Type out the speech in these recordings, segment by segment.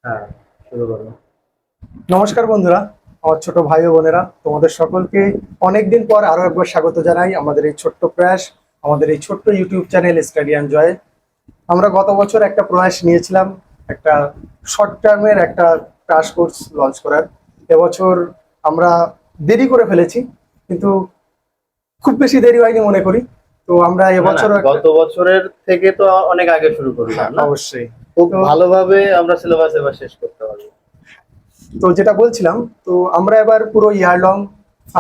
হ্যাঁ, শুরু করো। নমস্কার বন্ধুরা, আমার ছোট ভাই ও বোনেরা, তোমাদের সকলকে অনেকদিন পর আরো একবার স্বাগত জানাই আমাদের এই ছোট্ট প্রয়াস, আমাদের এই ছোট্ট ইউটিউব চ্যানেল স্টাডি অ্যান্ড জয়। আমরা গত বছর একটা প্রয়াস নিয়েছিলাম, একটা শর্ট টার্মের একটা ক্রাশ কোর্স লঞ্চ করার। এবছর আমরা দেরি করে ফেলেছি, কিন্তু খুব বেশি দেরি হয়নি মনে করি। তো আমরা না না, এবছরও গত বছরের থেকে তো অনেক আগে শুরু করলাম না? অবশ্যই। খুব তো ভালোভাবে আমরা সিলেবাস এবার শেষ করতে পারবো। তো যেটা বলছিলাম, তো আমরা এবার পুরো ইয়ার লং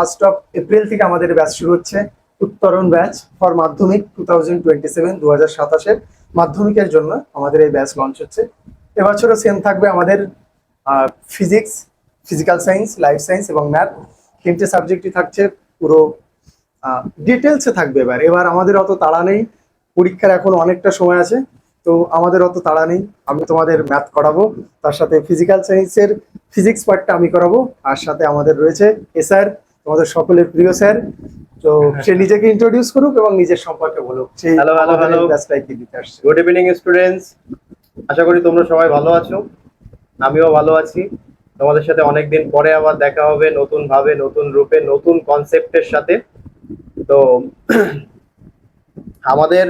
1 এপ্রিল থেকে আমাদের ব্যাচ শুরু হচ্ছে। উত্তরণ ব্যাচ ফর মাধ্যমিক 2027 মাধ্যমিকের জন্য আমাদের এই ব্যাচ লঞ্চ হচ্ছে। এবছরও সেম থাকবে আমাদের physics, physical science, life science এবং ম্যাথ, তিনটে সাবজেক্টই থাকছে। পুরো ডিটেলসে থাকবে। এবার এবার আমাদের অত তাড়া নেই, পরীক্ষার এখন অনেকটা সময় আছে, তো আমাদের অত তাড়া নেই। আমি তোমাদের ম্যাথ করাবো, তার সাথে ফিজিক্যাল সায়েন্সের ফিজিক্স পার্টটা আমি করাবো, আর সাথে আমাদের রয়েছে স্যার, তোমাদের সকলের প্রিয় স্যার। তো সে নিজেকে ইন্ট্রোডিউস করুক এবং নিজের সম্পর্কে বলুক, সে হ্যালো হ্যালো আমাদের হ্যালো, এই ব্যাচটাই কি দিতে আসছে। Good evening students. আশা করি তোমরা সবাই ভালো আছো। আমিও ভালো আছি। তোমাদের সাথে অনেকদিন পরে আবার দেখা হবে, নতুন ভাবে, নতুন রূপে, নতুন কনসেপ্টের সাথে। তো আমাদের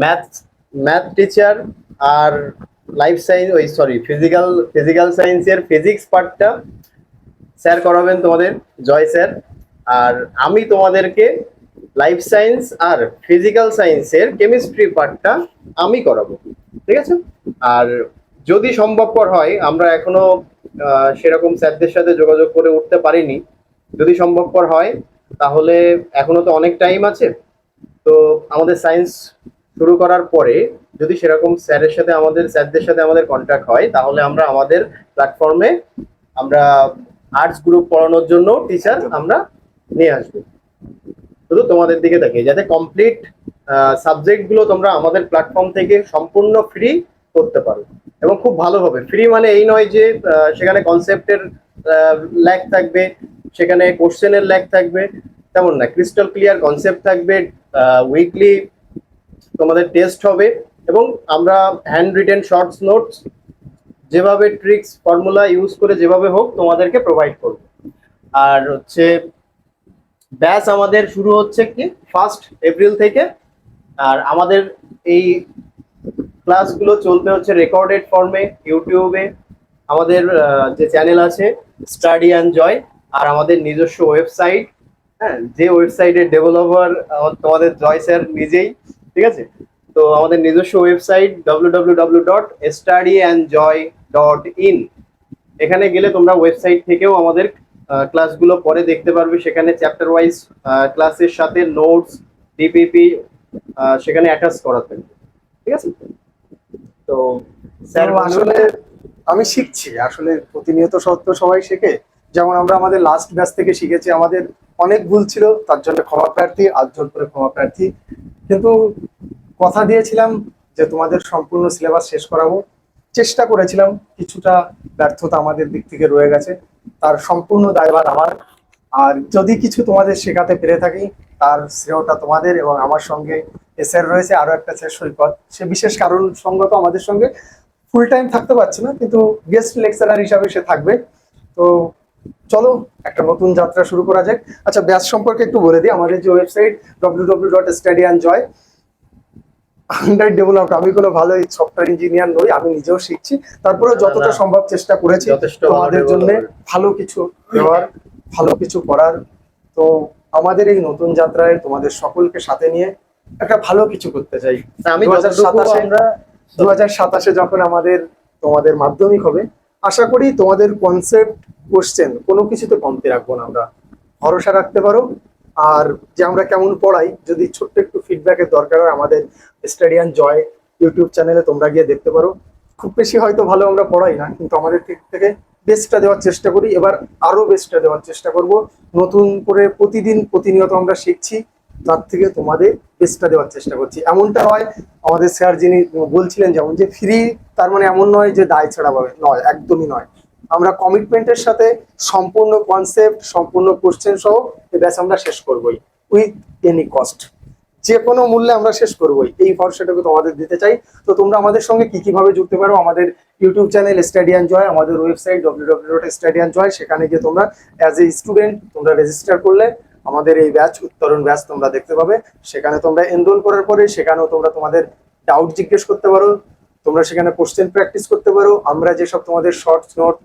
ম্যাথ ম্যাথ টিচার আর লাইফ সায়েন্স, ওই সরি, ফিজিক্যাল সায়েন্সের ফিজিক্স পার্টটা স্যার করাবেন তোমাদের, জয় স্যার। আর আমি তোমাদেরকে লাইফ সায়েন্স আর ফিজিক্যাল সায়েন্সের কেমিস্ট্রি পার্টটা আমি করাবো, ঠিক আছে? আর যদি সম্ভবপর হয়, আমরা এখনো সেরকম স্যারদের সাথে যোগাযোগ করে উঠতে পারিনি। যদি সম্ভবপর হয় তাহলে, এখনো তো অনেক টাইম আছে, তো আমাদের সায়েন্স শুরু করার পরে যদি সেরকম স্যারদের সাথে আমাদের কন্ট্যাক্ট হয়, তাহলে আমরা আমাদের প্ল্যাটফর্মে আমরা আর্টস গ্রুপ পড়ানোর জন্য টিচার আমরা নিয়ে আসবো। শুধু তোমাদের দিকে তাকিয়ে, যাতে কমপ্লিট সাবজেক্ট গুলো তোমরা আমাদের প্ল্যাটফর্ম থেকে সম্পূর্ণ ফ্রি করতে পারো, এবং খুব ভালোভাবে। ফ্রি মানে এই নয় যে সেখানে কনসেপ্টের ল্যাগ থাকবে, সেখানে কোশ্চেনের ল্যাগ থাকবে, তেমন না। ক্রিস্টাল ক্লিয়ার কনসেপ্ট থাকবে, উইকলি তোমাদের টেস্ট হবে, এবং আমরা হ্যান্ড রিটেন শর্টস নোটস যেভাবে ট্রিক্স ফর্মুলা ইউজ করে যেভাবে হোক তোমাদেরকে প্রোভাইড করব। আর হচ্ছে ব্যাচ আমাদের শুরু হচ্ছে কি 1 এপ্রিল থেকে। আর আমাদের এই ক্লাসগুলো চলতে হচ্ছে রেকর্ডেড ফর্মে ইউটিউবে। আমাদের যে চ্যানেল আছে স্টাডি অ্যান্ড জয়, আর আমাদের নিজস্ব ওয়েবসাইট, হ্যাঁ, যে ওয়েবসাইটের ডেভেলপার তোমাদের জয় স্যার নিজেই, ঠিক আছে? তো আমাদের নিজস্ব ওয়েবসাইট www.studyandjoy.in, এখানে গেলে তোমরা ওয়েবসাইট থেকেও আমাদের ক্লাসগুলো পরে দেখতে পারবে। সেখানে চ্যাপ্টার ওয়াইজ ক্লাসের সাথে নোটস, ডিপিপি সেখানে অ্যাটাচ করা থাকবে, ঠিক আছে? তো স্যার তো আসলে আমি শিখছি, আসলে প্রতিনিয়ত সত্য সবাই শেখে। যেমন আমরা আমাদের লাস্ট ব্যাচ থেকে শিখেছি, আমাদের অনেক ভুল ছিল, তার জন্য ক্ষমা প্রার্থী, আজ জোর করে ক্ষমা প্রার্থী। কিন্তু কথা দিয়েছিলাম যে তোমাদের সম্পূর্ণ সিলেবাস শেষ করাবো, চেষ্টা করেছিলাম, কিছুটা ব্যর্থতা আমাদের দিক থেকে রয়ে গেছে, তার সম্পূর্ণ দায়ভার আমার। আর যদি কিছু তোমাদের শেখাতে পেরে থাকি, তার শ্রেয়টা তোমাদের। এবং আমার সঙ্গে স্যার রয়েছে, আরো একটা স্যার সৈকত, সে বিশেষ কারণ সঙ্গত আমাদের সঙ্গে ফুল টাইম থাকতে পারছে না, কিন্তু গেস্ট লেকচারার হিসাবে সে থাকবে। তো চলো একটা নতুন যাত্রা শুরু করা যাক। আচ্ছা, ব্যাচ সম্পর্কে একটু বলে দিই। আমাদের যে ওয়েবসাইট www.studyandjoy, আন্ডার ডেভেলপড। আমি কোনো ভালো সফটওয়্যার ইঞ্জিনিয়ার নই, আমি নিজেও শিখছি, তারপরে যতটা সম্ভব চেষ্টা করেছি যথেষ্ট তোমাদের জন্য ভালো কিছু দেওয়ার, ভালো কিছু করার। তো আমাদের এই নতুন যাত্রায় তোমাদের সকলকে সাথে নিয়ে একটা ভালো কিছু করতে চাই। আমি 2027 আমরা 2027 যখন তোমাদের মাধ্যমিক হবে, আশা করি তোমাদের কনসেপ্ট, কোশ্চেন কোনো কিছুতে কমতি রাখবো না আমরা, ভরসা রাখতে পারো। আর যে আমরা কেমন পড়াই, যদি ছোট্ট একটু ফিডব্যাকের দরকার হয়, আমাদের স্টাডি অ্যান্ড জয় ইউটিউব চ্যানেলে তোমরা গিয়ে দেখতে পারো। খুব বেশি হয়তো ভালো আমরা পড়াই না, কিন্তু আমাদের দিক থেকে বেস্টটা দেওয়ার চেষ্টা করি। এবার আরো বেস্টটা দেওয়ার চেষ্টা করব। নতুন করে প্রতিনিয়ত আমরা শিখছি, তার থেকে তোমাদের বেস্টটা দেওয়ার চেষ্টা করছি। এমনটা হয়, আমাদের স্যার যিনি বলছিলেন যেমন যে ফ্রি, তার মানে এমন নয় যে দায় ছাড়া পাবে, নয়, একদমই নয়। আমরা কমিটমেন্টের সাথে সম্পূর্ণ কনসেপ্ট, সম্পূর্ণ কোশ্চেন সহ এই ব্যাচ আমরা শেষ করবোই, উইথ এনি কস্ট। যে কোনো মূল্যে আমরা শেষ করবোই, এই ভরসাটুকু তোমাদের দিতে চাই। তো তোমরা আমাদের সঙ্গে কি কিভাবে যুক্তে পারো, আমাদের ইউটিউব চ্যানেল স্টাডি এনজয়, আমাদের ওয়েবসাইট www.studyandjoy, সেখানে গিয়ে তোমরা অ্যাজ এ স্টুডেন্ট তোমরা রেজিস্টার করলে আমাদের এই ব্যাচ, উত্তরণ ব্যাচ তোমরা দেখতে পাবে। সেখানে তোমরা এনরোল করার পরে সেখানেও তোমরা তোমাদের ডাউট জিজ্ঞেস করতে পারো, তোমরা সেখানে কোশ্চেন প্র্যাকটিস করতে পারো। আমরা যেসব তোমাদের শর্টস নোট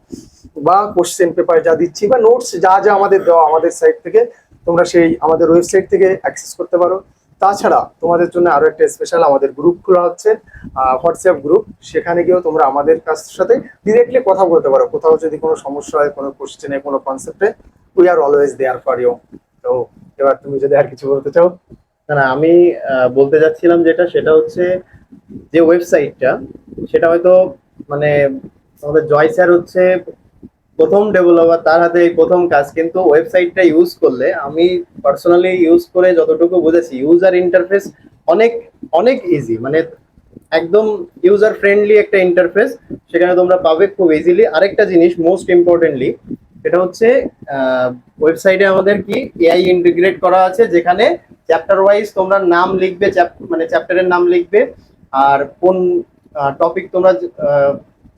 বা কোশ্চেন পেপার যা দিচ্ছি বা নোটস যা যা আমাদের দেওয়া আমাদের সাইট থেকে, তোমরা সেই আমাদের ওয়েবসাইট থেকে অ্যাক্সেস করতে পারো। তাছাড়া তোমাদের জন্য আরো একটা স্পেশাল আমাদের গ্রুপ খোলা হচ্ছে, হোয়াটসঅ্যাপ গ্রুপ। সেখানে গিয়েও তোমরা আমাদের কাছ সাথে ডিরেক্টলি কথা বলতে পারো, কোথাও যদি কোনো সমস্যা হয়, কোনো কোশ্চেনে, কোনো কনসেপ্টে, we are always there for you. তো এবার তুমি যদি আর কিছু বলতে চাও। না না, আমি বলতে যাচ্ছিলাম যেটা, সেটা হচ্ছে যে ওয়েবসাইটটা, সেটা হয়তো মানে আমাদের জয় স্যার হচ্ছে প্রথম ডেভেলপার, তার হাতে এই প্রথম কাজ। কিন্তু ওয়েবসাইটটা ইউজ করলে, আমি পার্সোনালি ইউজ করে যতটুকু বুঝেছি, ইউজার ইন্টারফেস অনেক অনেক ইজি, মানে একদম ইউজার ফ্রেন্ডলি একটা ইন্টারফেস সেখানে তোমরা পাবে খুব ইজিলি। আরেকটা জিনিস মোস্ট ইম্পর্টেন্টলি, সেটা হচ্ছে ওয়েবসাইটে আমাদের কি এআই ইন্টিগ্রেট করা আছে, যেখানে চ্যাপ্টার ওয়াইজ তোমরা নাম লিখবে, মানে চ্যাপ্টারের নাম লিখবে, আর কোন টপিক তোমরা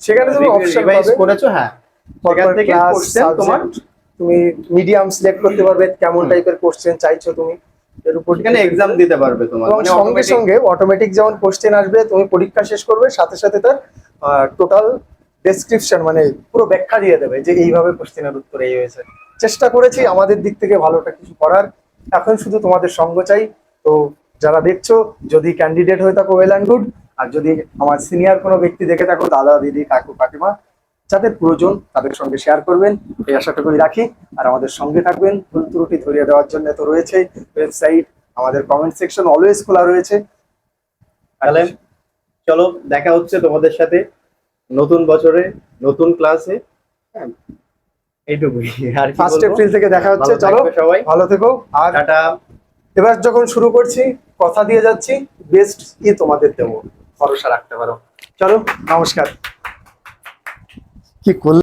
সেখানে তুমি অপশন রিভাইজ করেছো, হ্যাঁ, সেখান থেকে কোশ্চেন তোমার তুমি মিডিয়াম সিলেক্ট করতে পারবে, কেমন টাইপের কোশ্চেন চাইছো তুমি, এর উপর সেখানে এক্সাম দিতে পারবে তোমার, এবং মানে সঙ্গে automatic। সঙ্গে অটোমেটিক যেমন কোশ্চেন আসবে, তুমি পরীক্ষা শেষ করবে সাথে সাথে তার টোটাল ডেসক্রিপশন, মানে পুরো ব্যাখ্যা দিয়ে দেবে যে এইভাবে কোশ্চেনের উত্তর এই হয়েছে। চেষ্টা করেছি আমাদের দিক থেকে ভালোটা কিছু করার, এখন শুধু তোমাদের সঙ্গ চাই। তো যারা দেখছো, যদি ক্যান্ডিডেট হয়ে থাকো, ওয়েল অ্যান্ড গুড। আর যদি আমার সিনিয়র কোনো ব্যক্তি দেখে থাকো, দাদা, দিদি, কাকু, কাকিমা, যাদের প্রয়োজন তাদের সঙ্গে শেয়ার করবেন, এই আশাটুকুই রাখি। আর আমাদের সঙ্গে থাকবেন, ভুল ত্রুটি ধরিয়ে দেওয়ার জন্য তো রয়েছে ওয়েবসাইট, আমাদের কমেন্ট সেকশন অলওয়েজ খোলা রয়েছে। তাহলে চলো, দেখা হচ্ছে তোমাদের সাথে নতুন বছরে, নতুন ক্লাসে। হ্যাঁ, এইটুকুই আর কি ফার্স্ট বলবো। এপ্রিল থেকে দেখা হচ্ছে, ভালো চলো থাকবে সবাই, ভালো থেকো। আর টাটা। এবার যখন শুরু করছি, কথা দিয়ে যাচ্ছি, বেস্ট ই তোমাদের দেবো, ভরসা রাখতে পারো। চলো, নমস্কার। কি করলে